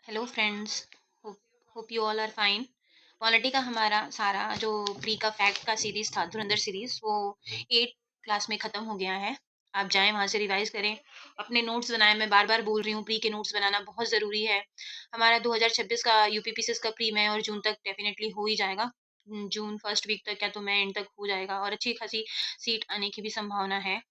Hello friends. Hope you all are fine. Polity का हमारा सारा जो प्री का फैक्ट का सीरीज था, धुरंधर सीरीज, वो 8 क्लास में ख़त्म हो गया है। आप जाएं वहाँ से रिवाइज करें, अपने नोट्स बनाएं। मैं बार बार बोल रही हूँ, प्री के नोट्स बनाना बहुत ज़रूरी है। हमारा 2026 का यूपीपीसीएस का प्री में और जून तक डेफिनेटली हो ही जाएगा। जून फर्स्ट वीक तक या तो मैं एंड तक हो जाएगा और अच्छी खासी सीट आने की भी संभावना है।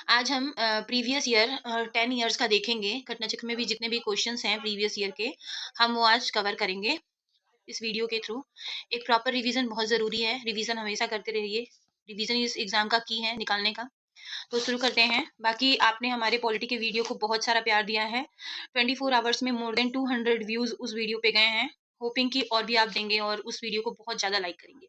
आज हम प्रीवियस ईयर 10 इयर्स का देखेंगे। घटना चक्र में भी जितने भी क्वेश्चंस हैं प्रीवियस ईयर के, हम वो आज कवर करेंगे इस वीडियो के थ्रू। एक प्रॉपर रिवीजन बहुत ज़रूरी है, रिवीजन हमेशा करते रहिए। रिवीजन इस एग्ज़ाम का की है निकालने का। तो शुरू करते हैं। बाकी आपने हमारे पॉलिटी के वीडियो को बहुत सारा प्यार दिया है। 24 आवर्स में मोर देन 200 व्यूज़ उस वीडियो पे गए हैं। होपिंग कि और भी आप देंगे और उस वीडियो को बहुत ज़्यादा लाइक करेंगे।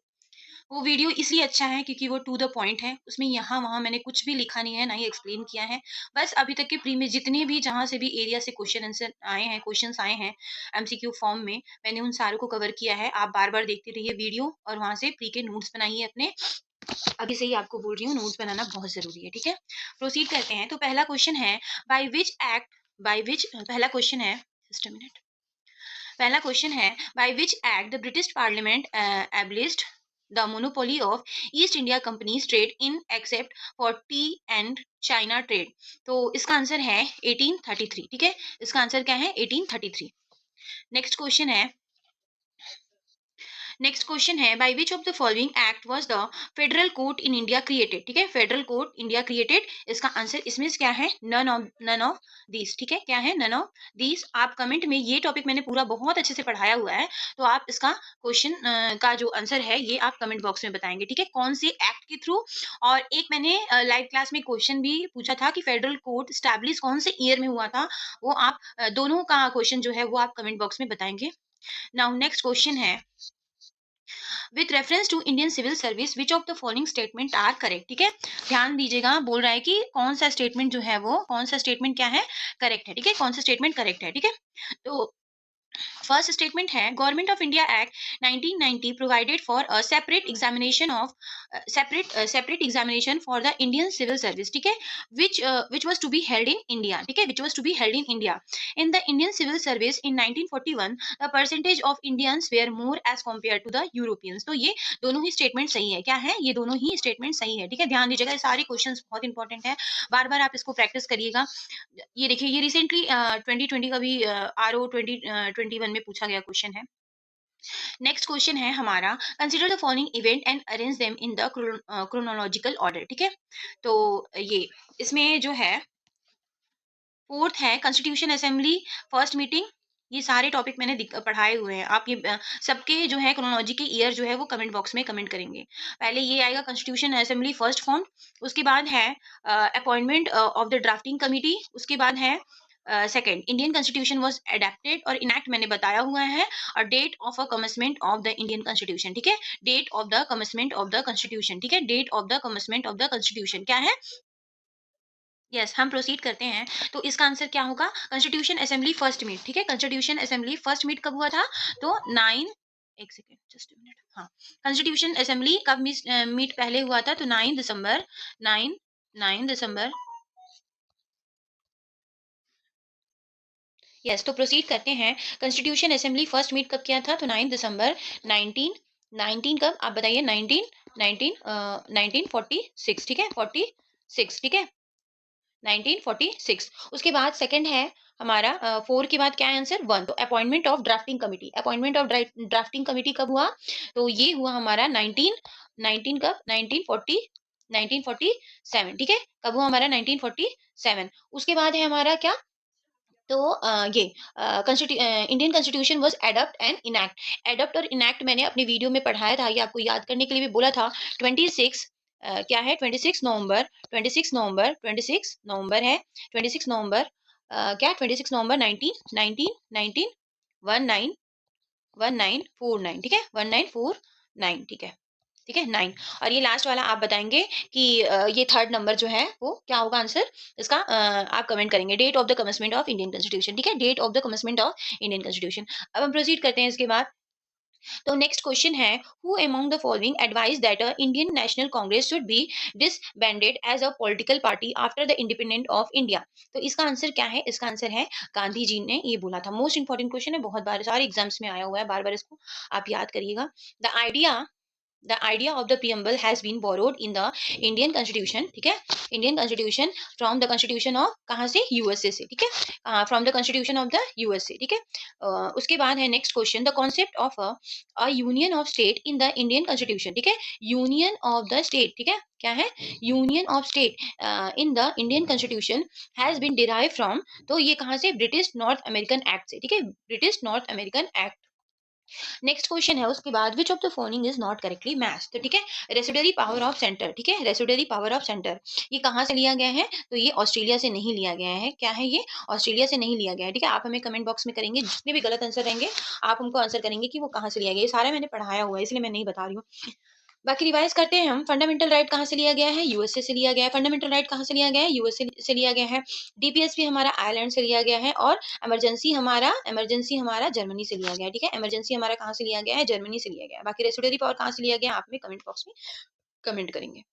वो वीडियो इसलिए अच्छा है क्योंकि वो टू द पॉइंट है। उसमें यहाँ-वहाँ मैंने कुछ भी लिखा नहीं है, ना ही एक्सप्लेन किया है। बस अभी तक के प्री में जितने भी जहाँ से भी एरिया से क्वेश्चन आंसर आए हैं, क्वेश्चन्स आए हैं एमसीक्यू फॉर्म में, मैंने उन सारों को कवर किया है। आप बार-बार देखते रहिए वीडियो और वहाँ से प्री के नोट्स बनाइए अपने। अभी से ही आपको बोल रही हूँ, नोट्स बनाना बहुत ज़रूरी है, ठीक है? प्रोसीड करते हैं। तो पहला क्वेश्चन है, बाय व्हिच पहला क्वेश्चन है, जस्ट अ मिनट। पहला क्वेश्चन है, by which act the British parliament abolished the monopoly of East India Company's trade in except for tea and China trade. तो इसका आंसर है 1833, ठीक है? इसका आंसर क्या है? 1833। नेक्स्ट क्वेश्चन है, by which of the following act was the federal court in India created. ठीक है, फेडरल कोर्ट इंडिया क्रिएटेड, इसका आंसर इसमें से क्या है? None of these. ठीक है, क्या है? None of these. आप कमेंट में, ये टॉपिक मैंने पूरा बहुत अच्छे से पढ़ाया हुआ है, तो आप इसका क्वेश्चन का जो आंसर है ये आप कमेंट बॉक्स में बताएंगे, ठीक है? कौन से एक्ट के थ्रू। और एक मैंने लाइव क्लास में क्वेश्चन भी पूछा था कि फेडरल कोर्ट स्टैब्लिश कौन से ईयर में हुआ था। वो आप दोनों का क्वेश्चन जो है वो आप कमेंट बॉक्स में बताएंगे। नाउ नेक्स्ट क्वेश्चन है, with reference to Indian civil service which of the following statement are correct. ठीक है, ध्यान दीजिएगा, बोल रहा है कि कौन सा स्टेटमेंट जो है वो, कौन सा स्टेटमेंट क्या है? करेक्ट है, ठीक है? कौन सा स्टेटमेंट करेक्ट है, ठीक है? तो फर्स्ट स्टेटमेंट है, government of India act 1990 provided for a separate examination for the Indian civil service. ठीक है, which was to be held in India। ठीक है, which was to be held in India in the Indian civil service in 1941 the percentage of Indians were more as compared to the Europeans। तो ये दोनों ही statement सही है। क्या है? ये दोनों ही स्टेटमेंट सही है, ठीक है? ध्यान दीजिएगा, ये सारे क्वेश्चंस बहुत इंपॉर्टेंट है। बार बार आप इसको प्रैक्टिस करिएगा। ये देखिए, ये रिसेंटली 2020 का भी RO 2021 में पूछा गया क्वेश्चन है। नेक्स्ट क्वेश्चन है हमारा, consider the following event and arrange them in the chronological order. ठीक है, तो ये इसमें जो है फोर्थ है, कॉन्स्टिट्यूशन असेंबली फर्स्ट मीटिंग। ये सारे टॉपिक मैंने पढ़ाए हुए हैं। आप ये सबके जो है क्रोनोलॉजी के ईयर जो है वो कमेंट बॉक्स में कमेंट करेंगे। पहले ये आएगा कॉन्स्टिट्यूशन असेंबली फर्स्ट फॉर्म, उसके बाद है appointment of the drafting committee, उसके बाद है second Indian constitution was adopted और इनैक्ट मैंने बताया हुआ है, और date of a commencement of the Indian constitution. ठीक है, date of the commencement of the constitution. ठीक है, date of the commencement of the constitution क्या है? यस, हम प्रोसीड करते हैं। तो इसका आंसर क्या होगा? Constitution assembly first meet. ठीक है, कॉन्स्टिट्यूशन असेंबली फर्स्ट मीट कब हुआ था? तो 9, एक सेकेंड, जस्ट अ मिनट, हाँ। कॉन्स्टिट्यूशन असेंबली कब मीट पहले हुआ था? तो 9 दिसंबर, 9 9 दिसंबर। यस, तो प्रोसीड करते हैं। कॉन्स्टिट्यूशन असेंबली फर्स्ट मीट कब किया था? तो 9 दिसंबर 19 19 कब? आप बताइए। 19 19 1946। ठीक है, 46। ठीक है, 1946। उसके बाद सेकंड है हमारा 4 के बाद क्या है आंसर? 1। तो appointment of drafting committee, appointment of drafting committee कब हुआ? तो ये हुआ हमारा 19 19 कब? 1940 1947। ठीक है, कब हुआ हमारा? 1947। उसके बाद है हमारा क्या? तो ये Indian constitution was adopt and enact. Adopt और इनैक्ट मैंने अपने वीडियो में पढ़ाया था, ये आपको याद करने के लिए भी बोला था। 26 क्या है? 26 नवंबर, 26 नवंबर, 26 नवंबर है। 26 नवंबर क्या? 26 नवंबर 19 19 19 19 1949। ठीक है, 1949। ठीक है, ठीक है, 9। और ये लास्ट वाला आप बताएंगे कि ये थर्ड नंबर जो है वो क्या होगा आंसर इसका? आप कमेंट करेंगे, date of the commencement of Indian constitution. ठीक है, date of the commencement of Indian constitution. अब हम प्रोसीड करते हैं इसके बाद। तो नेक्स्ट क्वेश्चन है, who among the following advise that Indian National Congress should be disbanded as a political party after the independent of India. तो इसका आंसर क्या है? इसका आंसर है गांधी जी ने ये बोला था। मोस्ट इंपॉर्टेंट क्वेश्चन है, बहुत बार सारे एग्जाम्स में आया हुआ है, बार बार इसको आप याद करिएगा। The idea of the preamble has been borrowed in the Indian constitution, ठीक है, Indian constitution from the constitution of, कहाँ से? यूएसए से, ठीक है, from the constitution of the USA, ठीक है। उसके बाद है next question, the concept of a union of state in the Indian constitution, ठीक है, यूनियन ऑफ द स्टेट, ठीक है, क्या है? Union of state in the Indian constitution has been derive from, तो ये कहाँ से? ब्रिटिश नॉर्थ अमेरिकन एक्ट से, ठीक है, British north American act. Next question है उसके बाद, विच of the following is not correctly match, तो ठीक है, रेसिडरी पावर ऑफ सेंटर, ठीक है, रेसिडरी पावर ऑफ सेंटर, ये कहाँ से लिया गया है? तो ये ऑस्ट्रेलिया से नहीं लिया गया है। क्या है ये? ऑस्ट्रेलिया से नहीं लिया गया है, ठीक है। आप हमें कमेंट बॉक्स में करेंगे, जितने भी गलत आंसर रहेंगे आप हमको आंसर करेंगे कि वो कहाँ से लिया गया। ये सारा मैंने पढ़ाया हुआ है, इसलिए मैं नहीं बता रही हूँ। बाकी रिवाइज करते हैं हम। फंडामेंटल राइट कहाँ से लिया गया है? यूएसए से लिया गया है। फंडामेंटल राइट कहाँ से लिया गया है? यूएसए से लिया गया है। डीपीएस भी हमारा आयरलैंड से लिया गया है, और इमरजेंसी हमारा जर्मनी से लिया गया है, ठीक है, इमरजेंसी हमारा कहाँ से लिया गया है? जर्मनी से लिया गया है। बाकी रेसिडरी पावर कहाँ से लिया गया है? आप हमें कमेंट बॉक्स में कमेंट करेंगे।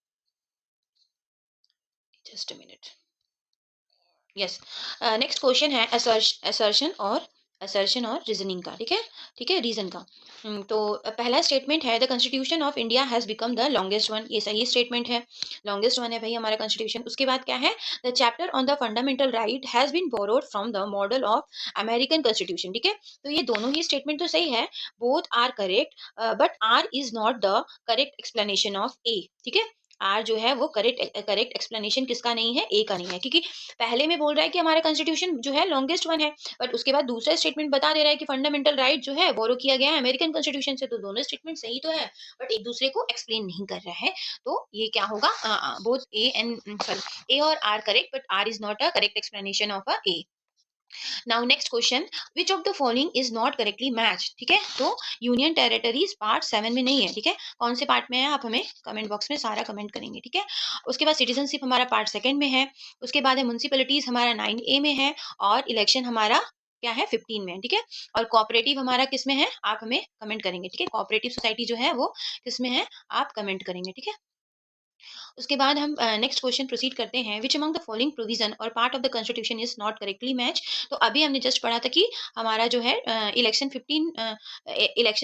Just a minute. Yes, next question है असर्शन और रीजनिंग का, ठीक है, ठीक है, रीजन का। तो पहला स्टेटमेंट है, the constitution of India has become the longest one, ये सही स्टेटमेंट है, लॉन्गेस्ट वन है भाई हमारा कॉन्स्टिट्यूशन। उसके बाद क्या है? The chapter on the fundamental right has been borrowed from the model of American constitution, ठीक है। तो ये दोनों ही स्टेटमेंट तो सही है, both are correct, but R is not the correct explanation of A, ठीक है। आर जो है वो करेक्ट करेक्ट एक्सप्लेनेशन किसका नहीं है? ए का नहीं है, क्योंकि पहले में बोल रहा है कि हमारा कॉन्स्टिट्यूशन जो है लॉन्गेस्ट वन है, बट उसके बाद दूसरा स्टेटमेंट बता दे रहा है कि फंडामेंटल राइट जो है बोरो किया गया है अमेरिकन कॉन्स्टिट्यूशन से। तो दोनों स्टेटमेंट सही तो है, बट एक दूसरे को एक्सप्लेन नहीं कर रहा है। तो ये क्या होगा? Both A and sorry, A और R correct, but R is not a correct explanation of a A. Now next question, which of the following is not correctly match, ठीक है। तो यूनियन टेरिटरीज पार्ट 7 में नहीं है, ठीक है, कौन से पार्ट में है? आप हमें कमेंट बॉक्स में सारा कमेंट करेंगे, ठीक है। उसके बाद सिटीजनशिप हमारा पार्ट 2 में है। उसके बाद है म्यूनसिपैलिटीज हमारा 9A में है, और इलेक्शन हमारा क्या है? 15 में है, ठीक है। और कोऑपरेटिव हमारा किस में है? आप हमें कमेंट करेंगे, ठीक है, कोऑपरेटिव सोसाइटी जो है वो किस में है? आप कमेंट करेंगे, ठीक है। उसके बाद हम नेक्स्ट क्वेश्चन प्रोसीड करते हैं, which among the following provision or part of the constitution is not correctly match. तो अभी हमने जस्ट पढ़ा था कि हमारा जो है इलेक्शन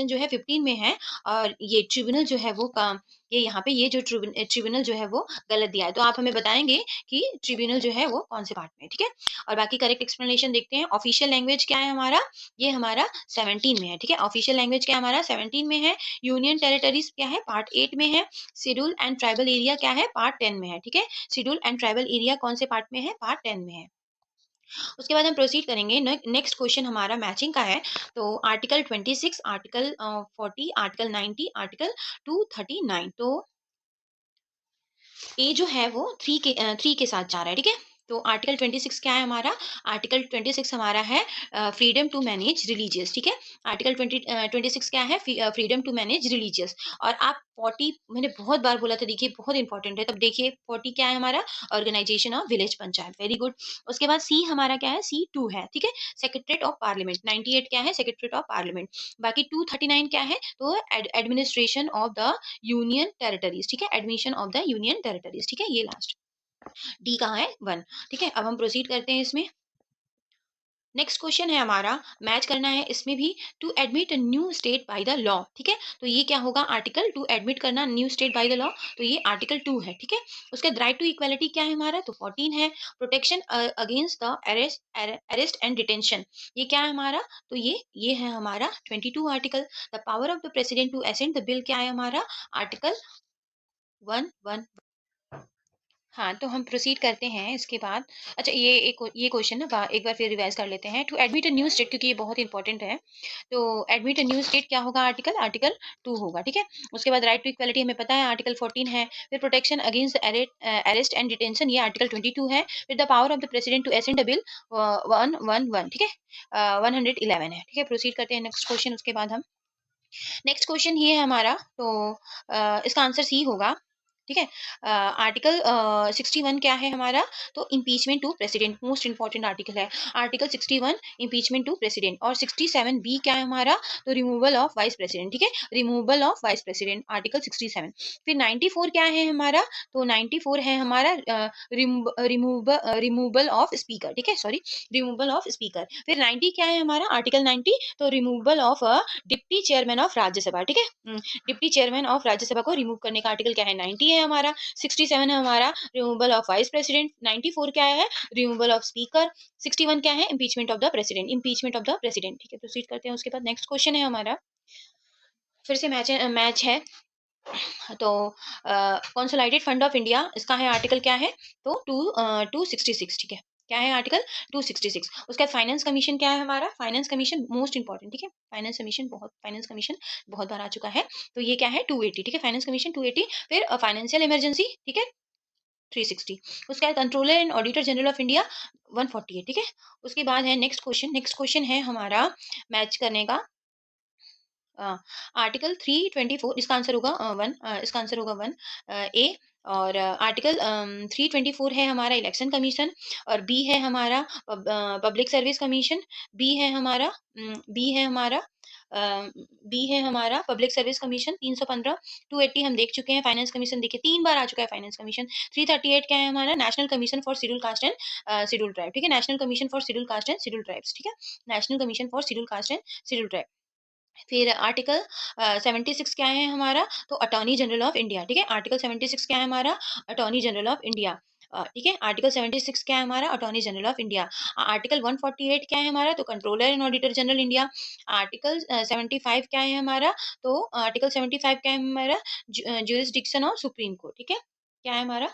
जो है 15 में है, और ये ट्रिब्यूनल जो है वो ये यहाँ पे ये जो ट्रिब्यूनल जो है वो गलत दिया है। तो आप हमें बताएंगे कि ट्रिब्यूनल जो है वो कौन से पार्ट में है, ठीक है। और बाकी करेक्ट एक्सप्लेनेशन देखते हैं। ऑफिशियल लैंग्वेज क्या है हमारा? ये हमारा 17 में है, ठीक है, ऑफिशियल लैंग्वेज क्या हमारा 17 में है। यूनियन टेरिटरीज क्या है? पार्ट 8 में है। शेड्यूल एंड ट्राइबल एरिया क्या है? पार्ट 10 में है, ठीक है। शेड्यूल एंड ट्राइबल एरिया कौन से पार्ट में है? पार्ट 10 में है। उसके बाद हम प्रोसीड करेंगे। नेक्स्ट क्वेश्चन हमारा मैचिंग का है। तो आर्टिकल 26, आर्टिकल 40, आर्टिकल 90, आर्टिकल 239। तो ए जो है वो 3 के साथ जा रहा है, ठीक है। तो आर्टिकल 26 क्या है हमारा? आर्टिकल 26 हमारा है फ्रीडम टू मैनेज रिलीजियस, ठीक है। आर्टिकल 26 क्या है? Freedom to manage religious. और आप 40 मैंने बहुत बार बोला था, देखिए बहुत इंपॉर्टेंट है, तब देखिए 40 क्या है हमारा? Organisation of village panchayat, very good. उसके बाद सी हमारा क्या है? C2 है, ठीक है, सेक्रेटरीट ऑफ पार्लियामेंट। 98 क्या है? Secretariat of parliament. बाकी 239 क्या है? तो administration of the union territories, ठीक है, admission of the union territories, ठीक है, ये लास्ट। डी कहाँ है? 1, ठीक है। अब हम प्रोसीड करते हैं इसमें। नेक्स्ट क्वेश्चन है हमारा, मैच करना है इसमें भी। To admit a new state by the law, ठीक है, तो ये क्या होगा? आर्टिकल टू एडमिट करना new state by the law, तो ये आर्टिकल 2 है, ठीक है। उसका राइट टू इक्वालिटी क्या है हमारा? तो 14 है। Protection against the arrest and detention, ये क्या है हमारा? तो ये है हमारा 22 article. The power of the president to assent the bill क्या है हमारा? आर्टिकल 1 हाँ, तो हम प्रोसीड करते हैं इसके बाद। अच्छा, ये क्वेश्चन ना एक बार फिर रिवाइज कर लेते हैं। To admit a new state, क्योंकि ये बहुत इंपॉर्टेंट है। तो एडमिट अ न्यू स्टेट क्या होगा? आर्टिकल 2 होगा, ठीक है। उसके बाद राइट टू इक्वालिटी हमें पता है, आर्टिकल 14 है। फिर protection against arrest and detention, ये आर्टिकल 22 है। फिर the power of the president to assent a bill 111, ठीक है, 111 है, ठीक है। प्रोसीड करते हैं नेक्स्ट क्वेश्चन उसके बाद हम। नेक्स्ट क्वेश्चन ये है हमारा। तो इसका आंसर सी होगा, ठीक है। आर्टिकल 61 क्या है हमारा, तो impeachment to president most important article है। आर्टिकल 61 इम्पीचमेंट टू प्रेसिडेंट, और 67 बी क्या है हमारा, तो रिमूवल ऑफ वाइस प्रेसिडेंट, ठीक है, removal of vice president, article 67। फिर 94 क्या है हमारा, तो 94 है हमारा रिमूवल ऑफ स्पीकर, ठीक है, सॉरी, रिमूवल ऑफ स्पीकर। फिर 90 क्या है हमारा, आर्टिकल 90, तो removal of deputy chairman of Rajya Sabha, ठीक है, डिप्टी चेयरमैन ऑफ राज्यसभा को रिमूव करने का आर्टिकल क्या है, 90 है हमारा। 67 है हमारा रिमूवल ऑफ वाइस प्रेसिडेंट। 94 क्या है, रिमूवल ऑफ स्पीकर। 61 क्या है, impeachment of the president, impeachment of the president, ठीक है। प्रोसीड करते हैं, उसके बाद नेक्स्ट क्वेश्चन है हमारा, फिर से मैच है। तो कंसोलिडेटेड फंड ऑफ इंडिया, इसका है आर्टिकल क्या है, तो 266, ठीक है, क्या है आर्टिकल 266। उसके बाद फाइनेंस कमीशन क्या है हमारा, फाइनेंस कमीशन मोस्ट इंपॉर्टेंट, ठीक है, फाइनेंस कमीशन बहुत बार आ चुका है, तो ये क्या है 280, ठीक है, फाइनेंस कमीशन 280। फिर फाइनेंशियल इमरजेंसी, ठीक है, 360। उसके बाद controller and auditor general of India 148, ठीक है। उसके बाद है नेक्स्ट क्वेश्चन है हमारा मैच करने का, आर्टिकल 324, इसका आंसर होगा 1, इसका आंसर होगा 1 ए। और आर्टिकल 324 है हमारा इलेक्शन कमीशन, और बी है हमारा पब्लिक सर्विस कमीशन, बी है हमारा बी है हमारा बी है हमारा पब्लिक सर्विस कमीशन 315। 280 हम देख चुके हैं, फाइनेंस कमीशन देखिए 3 बार आ चुका है फाइनेंस कमीशन। 338 क्या है हमारा, national commission for schedule caste and schedule tribe, ठीक है, national commission for schedule caste and schedule tribes, ठीक है, national commission for schedule caste and schedule tribe. फिर आर्टिकल 76 क्या है हमारा, तो अटॉर्नी जनरल ऑफ इंडिया, ठीक है, आर्टिकल 76 क्या है हमारा, अटॉर्नी जनरल ऑफ इंडिया, ठीक है, आर्टिकल 76 क्या है हमारा, attorney general of India. Article 148 क्या है हमारा, तो controller and auditor general India. Article 75 क्या है हमारा, तो आर्टिकल 75 क्या है हमारा, ज्यूरिसडिक्शन ऑफ सुप्रीम कोर्ट, ठीक है, क्या है हमारा,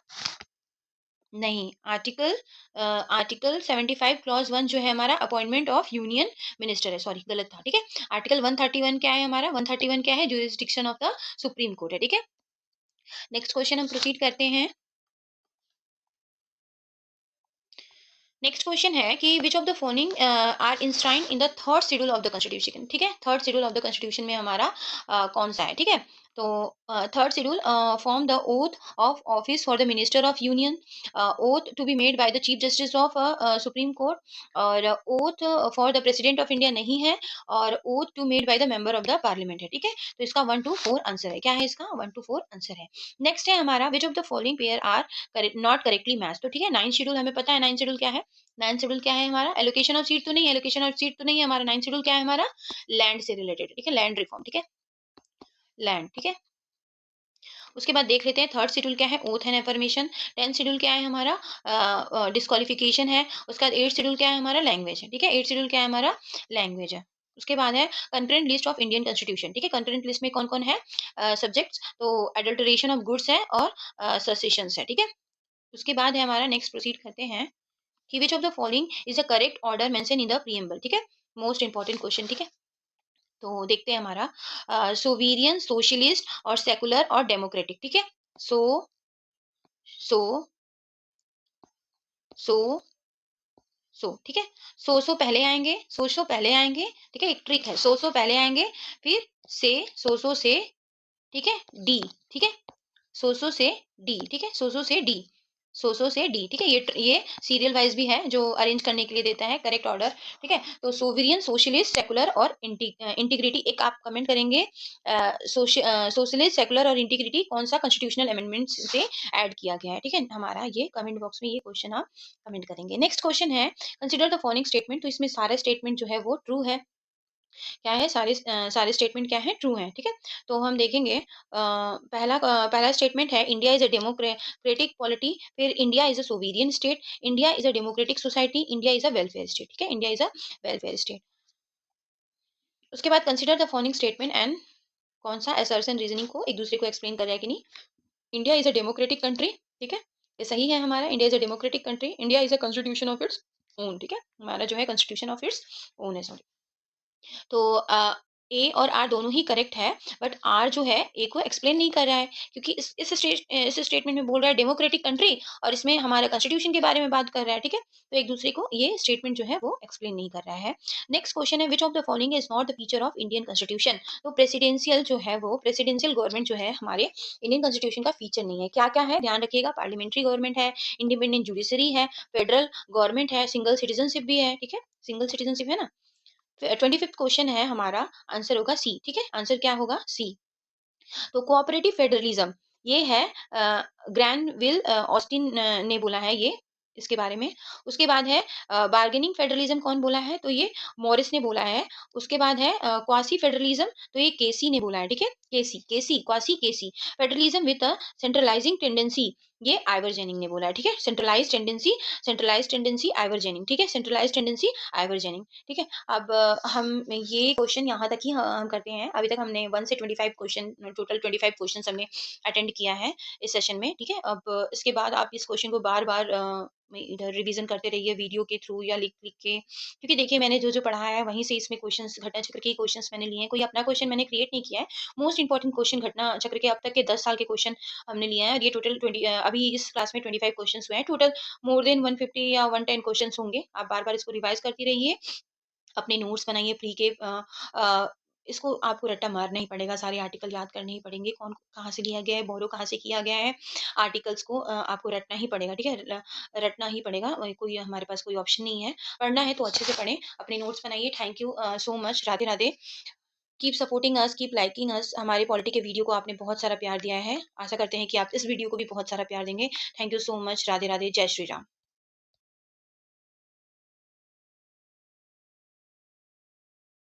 नहीं, आर्टिकल 75 क्लॉज 1 जो है हमारा अपॉइंटमेंट ऑफ यूनियन मिनिस्टर है, सॉरी गलत था, ठीक है। आर्टिकल 131 क्या है हमारा, 131 क्या है, jurisdiction of the supreme court है, ठीक है। नेक्स्ट क्वेश्चन हम प्रोसीड करते हैं। नेक्स्ट क्वेश्चन है कि which of the following are enshrined in the third schedule of the constitution, ठीक है, third schedule of the constitution में हमारा कौन सा है, ठीक है। तो third schedule form the oath of office for the minister of union, oath to be made by the chief justice of supreme court, और oath for the president of India नहीं है, और oath to made by the member of the parliament है, ठीक है। तो इसका 1 to 4 answer है, क्या है इसका 1 to 4 आंसर है। नेक्स्ट है हमारा which of the following pair are not correctly match, तो ठीक है, 9 शेड्यूल हमें पता है, 9 शेड्यूल क्या है, 9 शेड्यूल क्या है हमारा, एलोकेशन ऑफ सीट तो नहीं है, एलोकेशन ऑफ सीट तो नहीं है हमारा। 9 शेड्यूल क्या है हमारा, लैंड से रिलेटेड, ठीक है, लैंड रिफॉर्म, ठीक है, लैंड, ठीक है। उसके बाद देख लेते हैं थर्ड शेड्यूल क्या है, oath and affirmation. 10th schedule क्या है हमारा, डिस्क्वालिफिकेशन है। उसके बाद 8th शेड्यूल क्या है हमारा, लैंग्वेज है, ठीक है, 8th शेड्यूल क्या है हमारा, लैंग्वेज है। उसके बाद है concurrent list of Indian constitution, ठीक है, कंकरेंट लिस्ट में कौन कौन है सब्जेक्ट्स, तो एडल्टरेशन ऑफ गुड्स है और ससेशंस है, ठीक है। उसके बाद है हमारा, नेक्स्ट प्रोसीड करते हैं कि which of the following is the correct order mention in the preamble, ठीक है, मोस्ट इंपॉर्टेंट क्वेश्चन, ठीक है। तो देखते हैं हमारा सोवेरियन, सोशलिस्ट और सेकुलर और डेमोक्रेटिक, ठीक है। सो सो सो ठीक है, पहले आएंगे, पहले आएंगे, ठीक है, एक ट्रिक है, पहले आएंगे, फिर से, ठीक है, डी, ठीक है, से डी, ठीक है, से डी, से डी, ठीक है, ये सीरियल वाइज भी है जो अरेंज करने के लिए देता है करेक्ट ऑर्डर, ठीक है। तो सोवेरियन, सोशलिस्ट, सेकुलर और इंटीग्रिटी, एक आप कमेंट करेंगे सोशलिस्ट, सेकुलर और इंटीग्रिटी कौन सा कॉन्स्टिट्यूशनल अमेंडमेंट से ऐड किया गया है, ठीक है, हमारा ये कमेंट बॉक्स में ये क्वेश्चन आप कमेंट करेंगे। नेक्स्ट क्वेश्चन है कंसिडर द फॉलोइंग स्टेटमेंट, तो इसमें सारे स्टेटमेंट जो है वो ट्रू है, क्या है, सारे स्टेटमेंट क्या है, ट्रू है, ठीक है। तो हम देखेंगे पहला स्टेटमेंट है India is a democratic polity, फिर India is a sovereign state, India is a democratic society, India is a welfare state, ठीक है, India is a welfare state. उसके बाद consider the following statement and कौन सा assertion reasoning को एक दूसरे को एक्सप्लेन कर रहा है कि नहीं। India is a democratic country, ठीक है, ये सही है हमारा, India is a democratic country, India is a constitution of its own, ठीक है, हमारा जो है कॉन्स्टिट्यूशन ऑफ इट्स ओन है, सॉरी। तो ए और आर दोनों ही करेक्ट है, बट आर जो है ए को एक्सप्लेन नहीं कर रहा है, क्योंकि इस स्टेटमेंट में बोल रहा है डेमोक्रेटिक कंट्री, और इसमें हमारा कॉन्स्टिट्यूशन के बारे में बात कर रहा है, ठीक है। तो एक दूसरे को ये स्टेटमेंट जो है वो एक्सप्लेन नहीं कर रहा है। नेक्स्ट क्वेश्चन है, विच of the following is not the feature of Indian constitution. तो प्रेसिडेंशियल जो है वो प्रेसिडेंशियल गवर्नमेंट जो है हमारे इंडियन कॉन्स्टिट्यूशन का फीचर नहीं है। क्या क्या है ध्यान रखिएगा, पार्लियामेंट्री गवर्नमेंट है, इंडिपेंडेंट जुडिशरी है, फेडरल गवर्नमेंट है, सिंगल सिटीजनशिप भी है, ठीक है, सिंगल सिटीजनशिप है ना। 25th क्वेश्चन है हमारा, आंसर होगा सी, ठीक है, आंसर क्या होगा, सी। तो कोऑपरेटिव फेडरलिज्म ये है, ग्रैनविल ऑस्टिन ने बोला है ये इसके बारे में। उसके बाद है बार्गेनिंग फेडरलिज्म, कौन बोला है, तो ये मॉरिस ने बोला है। उसके बाद है क्वासी फेडरलिज्म, तो ये केसी ने बोला है, ठीक है, KC KC quasi KC. Federalism with a centralizing tendency, ये आइवर जेनिंग ने बोला है, ठीक है। सेंट्रलाइज टेंडेंसी आइवर जेनिंग, ठीक है, सेंट्रलाइज टेंडेंसी आइवर जेनिंग, ठीक है। अब हम ये क्वेश्चन यहाँ तक ही हम करते हैं। अभी तक हमने 1 से 25 क्वेश्चन, टोटल 25 क्वेश्चन हमने अटेंड किया है इस सेशन में, ठीक है। अब इसके बाद आप इस क्वेश्चन को बार-बार इधर रिवीजन करते रहिए वीडियो के थ्रू या लिख-लिख के, क्योंकि देखिए मैंने जो-जो पढ़ाया है वहीं से इसमें क्वेश्चंस घटना चक्र के क्वेश्चंस मैंने लिए हैं, कोई अपना क्वेश्चन मैंने क्रिएट नहीं किया है। मोस्ट इंपोर्टेंट क्वेश्चन घटना चक्र के अब तक के 10 साल के क्वेश्चन हमने लिए हैं, और ये टोटल अभी इस क्लास में 25 क्वेश्चंस हुए हैं। टोटल मोर देन 150 या 110 क्वेश्चंस होंगे। आप बार-बार इसको रिवाइज करती रहिए, अपने नोट्स बनाइए प्री के, अ, इसको आपको रट्टा मारना ही पड़ेगा, सारे आर्टिकल याद करने ही पड़ेंगे, कौन कहाँ से लिया गया है, बोरो कहाँ से किया गया है, आर्टिकल्स को आपको रटना ही पड़ेगा, ठीक है, रटना ही पड़ेगा, कोई हमारे पास कोई ऑप्शन नहीं है। पढ़ना है तो अच्छे से पढ़ें, अपने नोट्स बनाइए। Thank you so much, Radhe Radhe. Keep supporting us, keep liking अस। हमारे पॉलिटी के वीडियो को आपने बहुत सारा प्यार दिया है, आशा करते हैं कि आप इस वीडियो को भी बहुत सारा प्यार देंगे। Thank you so much, Radhe Radhe, जय श्री राम।